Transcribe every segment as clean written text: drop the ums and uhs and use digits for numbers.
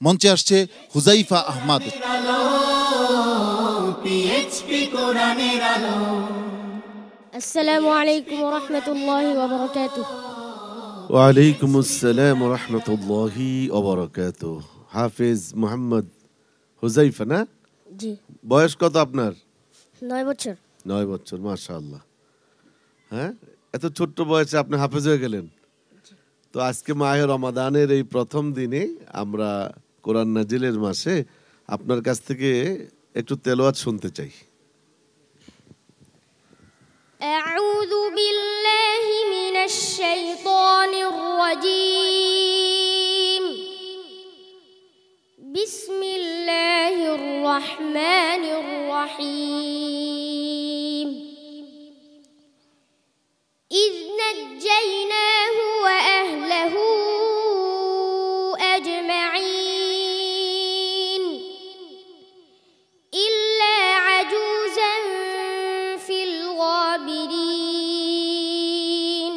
মঞ্চে আসছে হুজাইফা আহমদ। আসসালামু আলাইকুম ওয়া রাহমাতুল্লাহি ওয়া বারাকাতুহু। ওয়া আলাইকুম আসসালাম ওয়া রাহমাতুল্লাহি ওয়া বারাকাতুহু। হাফেজ মোহাম্মদ হুজাইফা না? জি। বয়স কত আপনার? 9 বছর। 9 বছর, মাশাআল্লাহ। হ্যাঁ, এত ছোট্ট বয়সে আপনি হাফেজ হয়ে গেলেন। তো আজকে মাহে রমাদানের এই প্রথম দিনে আমরা কোরআন নাজিলের মাসে আপনার কাছ থেকে একটু তেলাওয়াত শুনতে চাই। আউযু বিল্লাহি মিনাশ শাইতানির রাজীম। বিসমিল্লাহির রহমানির রহিম। إذ نجيناه وأهله أجمعين إلا عجوزا في الغابرين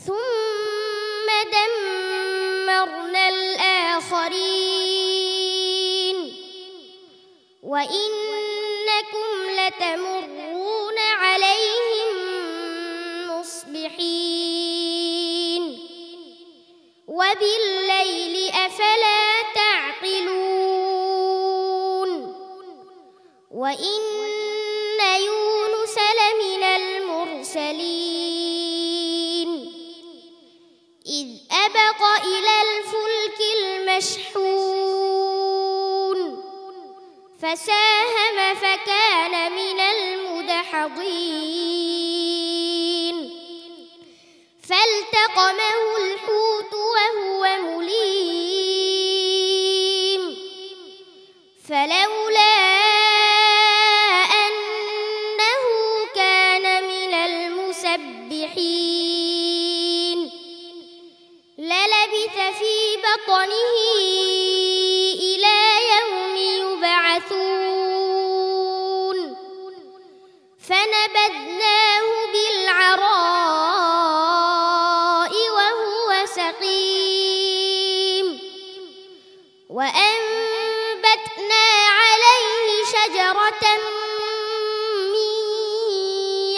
ثم دمرنا الآخرين وإنكم لتمرون عليهم مصبحين وبالليل أفلا تعقلون وإن يونس لمن المرسلين إذ أبق إلى الفلك المشحون فساهم فكان من المدحضين فالتقمه الحوت وهو مليم فلولا أنه كان من المسبحين للبث في بطنه إلى يوم يبعثون فنبذناه بالعراء وهو سقيم وأنبتنا عليه شجرة من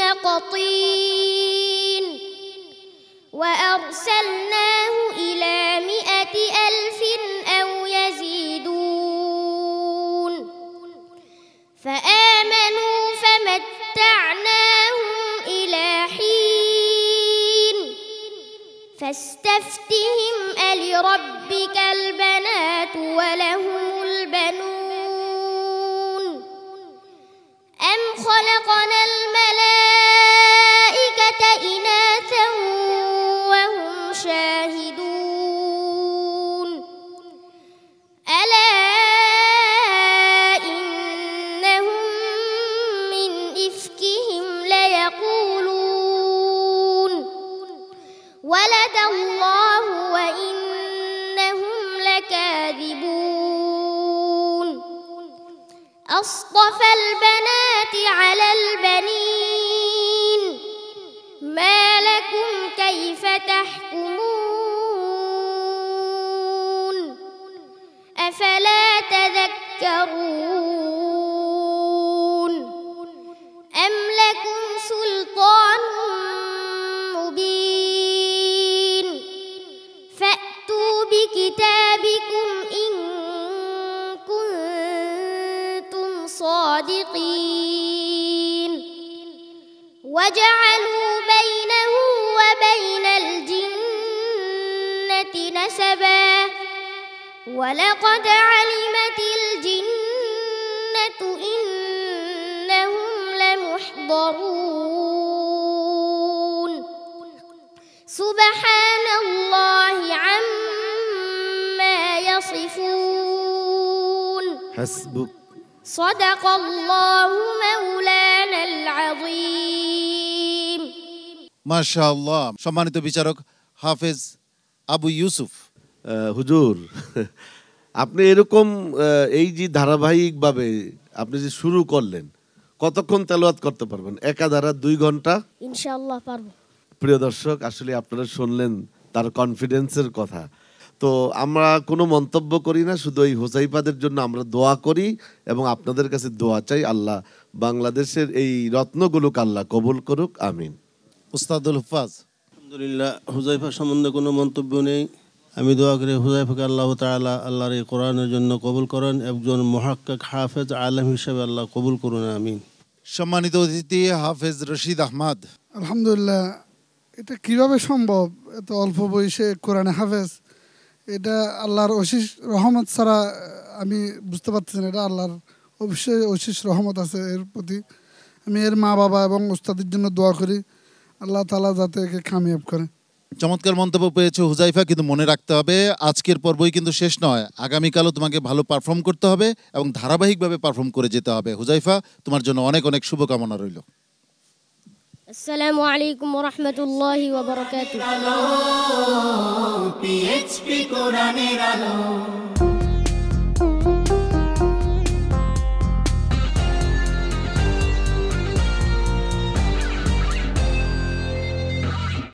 يقطين وأرسلناه إلى 100,000 أو يزيدون فآمنوا فمتعناهم إلى حين فاستفتهم ألربك البنات ولهم البنون أم خلقنا الملائكة إناثا وهم شاهدون ألا إنهم من إفكهم ليقولون ولد الله وإنهم لكاذبون أصطفى البنات على البنين ما لكم كيف تحكمون أفلا تذكرون أم لكم سلطان مبين فأتوا بكتابكم إن كنتم صادقين وجعلوا بينه وبين الجنة نسبا ولقد علمت الجنة إنهم لمحضرون سبحان الله عما يصفون حسبك صدق الله مولانا العظيم মাশাআল্লাহ। সম্মানিত বিচারক হাফেজ আবু ইউসুফ। হুজুর, আপনি এরকম এই যে ধারাবাহিকভাবে আপনি যে শুরু করলেন, কতক্ষণ তেলাওয়াত করতে পারবেন? একাধারা 2 ঘন্টা? ইনশাআল্লাহ পারবো। প্রিয় দর্শক, আসলে আপনারা শুনলেন তার কনফিডেন্সের কথা। তো আমরা কোনো মন্তব্য করি না, শুধু এই হুজাইফাদের জন্য আমরা দোয়া করি এবং আপনাদের কাছে দোয়া চাই। আল্লাহ বাংলাদেশের এই রত্নগুলোকে আল্লাহ কবুল করুক, আমিন। উস্তাদুল হুফাজ। আলহামদুলিল্লাহ, হুজাইফা সম্বন্ধে কোনো মন্তব্য নেই। আমি দোয়া করি হুজাইফাকে আল্লাহ তাআলা আল্লাহর এই কোরআনের জন্য কবুল করেন, একজন মুহাক্কিক হাফেজ আলেম হিসেবে আল্লাহ কবুল করুন, আমিন। সম্মানিত অতিথি হাফেজ রশিদ আহমদ। আলহামদুলিল্লাহ, এটা কিভাবে সম্ভব? এত অল্প বয়সে কোরআনে হাফেজ, এটা আল্লাহর অশেষ রহমত ছাড়া আমি বুঝতে পারতেছি না। এটা আল্লাহর অবশ্যই অশেষ রহমত আছে এর প্রতি। আমি এর মা বাবা এবং ওস্তাদের জন্য দোয়া করি, আল্লাহ তাআলা যাতে একে কামিয়াব করে। চমৎকার মন্তব্য পেয়েছো হুজাইফা, কিন্তু মনে রাখতে হবে আজকের পর্বই কিন্তু শেষ নয়। আগামীকালও তোমাকে ভালো পারফর্ম করতে হবে এবং ধারাবাহিকভাবে পারফর্ম করে যেতে হবে। হুজাইফা, তোমার জন্য অনেক অনেক শুভকামনা রইল। আসসালামু আলাইকুম ওয়া রাহমাতুল্লাহি ওয়া বারাকাতুহু। PHP কোরআনের আলো।